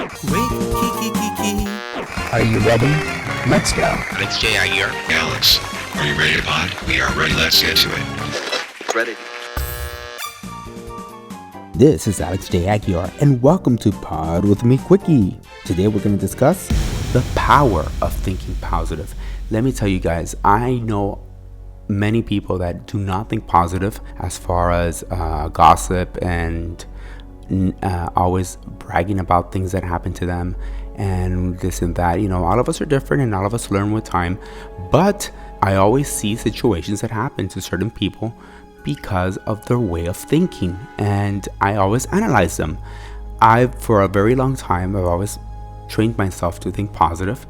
Quickie. Are you ready? Let's go. Alex J. Aguirre. Alex, are you ready to pod? We are ready. Let's get to it. Ready. This is Alex J. Aguirre, and welcome to Pod with Me Quickie. Today we're going to discuss the power of thinking positive. Let me tell you guys, I know many people that do not think positive as far as gossip and always bragging about things that happen to them and this and that. You know, all of us are different and all of us learn with time, but I always see situations that happen to certain people because of their way of thinking, and I always analyze them. For a very long time, I've always trained myself to think positive,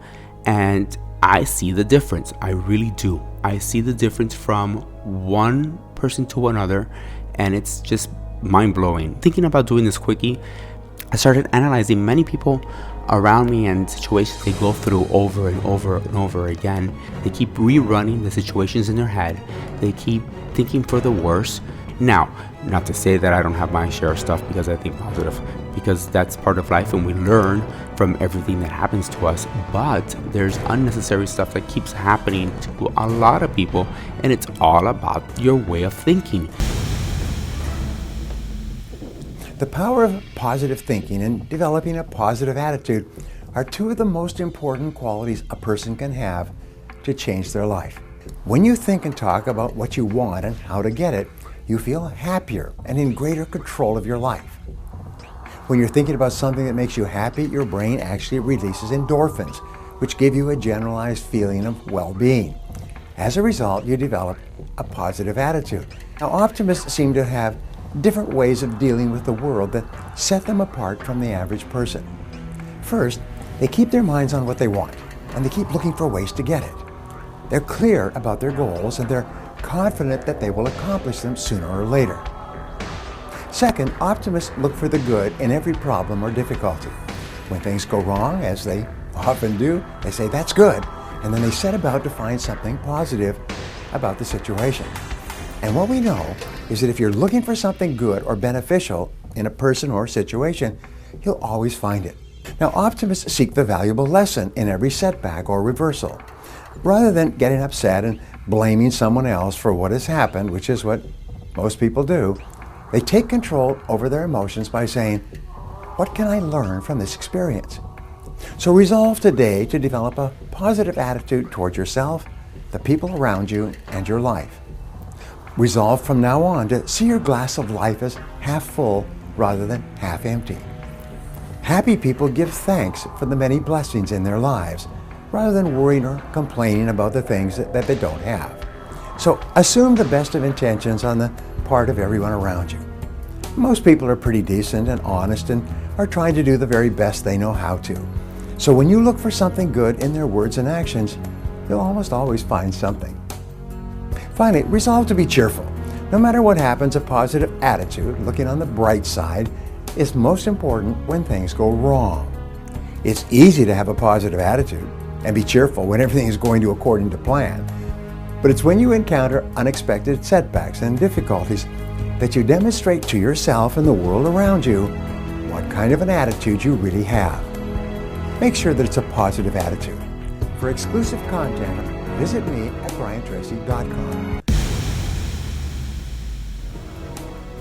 and I see the difference. I really do. I see the difference from one person to another, and it's just mind-blowing. Thinking about doing this quickie, I started analyzing many people around me and situations they go through over and over and over again. They keep rerunning the situations in their head. They keep thinking for the worst. Now, not to say that I don't have my share of stuff because I think positive, because that's part of life and we learn from everything that happens to us, but there's unnecessary stuff that keeps happening to a lot of people, and it's all about your way of thinking. The power of positive thinking and developing a positive attitude are two of the most important qualities a person can have to change their life. When you think and talk about what you want and how to get it, you feel happier and in greater control of your life. When you're thinking about something that makes you happy, your brain actually releases endorphins, which give you a generalized feeling of well-being. As a result, you develop a positive attitude. Now, optimists seem to have different ways of dealing with the world that set them apart from the average person. First, they keep their minds on what they want, and they keep looking for ways to get it. They're clear about their goals, and they're confident that they will accomplish them sooner or later. Second, optimists look for the good in every problem or difficulty. When things go wrong, as they often do, they say, "That's good," and then they set about to find something positive about the situation. And what we know is that if you're looking for something good or beneficial in a person or situation, you'll always find it. Now, optimists seek the valuable lesson in every setback or reversal. Rather than getting upset and blaming someone else for what has happened, which is what most people do, they take control over their emotions by saying, "What can I learn from this experience?" So resolve today to develop a positive attitude towards yourself, the people around you, and your life. Resolve from now on to see your glass of life as half full rather than half empty. Happy people give thanks for the many blessings in their lives rather than worrying or complaining about the things that they don't have. So assume the best of intentions on the part of everyone around you. Most people are pretty decent and honest and are trying to do the very best they know how to. So when you look for something good in their words and actions, you'll almost always find something. Finally, resolve to be cheerful. No matter what happens, a positive attitude, looking on the bright side, is most important when things go wrong. It's easy to have a positive attitude and be cheerful when everything is going to according to plan. But it's when you encounter unexpected setbacks and difficulties that you demonstrate to yourself and the world around you what kind of an attitude you really have. Make sure that it's a positive attitude. For exclusive content, visit me at briantracy.com.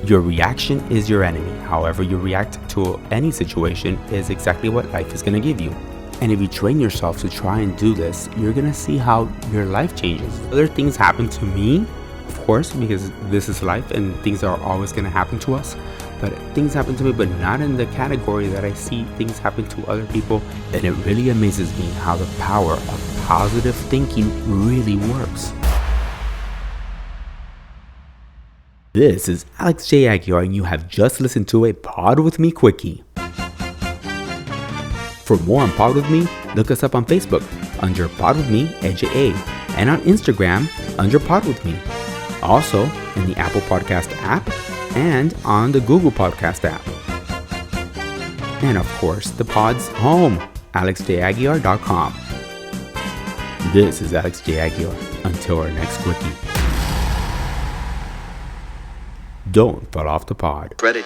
Your reaction is your enemy. However you react to any situation is exactly what life is going to give you. And if you train yourself to try and do this, you're going to see how your life changes. Other things happen to me, of course, because this is life and things are always going to happen to us. But things happen to me, but not in the category that I see things happen to other people. And it really amazes me how the power of positive thinking really works. This is Alex J. Aguirre, and you have just listened to a Pod With Me Quickie. For more on Pod With Me, look us up on Facebook under Pod With Me, AJA, and on Instagram under Pod With Me. Also in the Apple Podcast app and on the Google Podcast app. And of course, the pod's home, alexjaguiar.com. This is Alex J. Aguirre. Until our next quickie. Don't fall off the pod. Ready.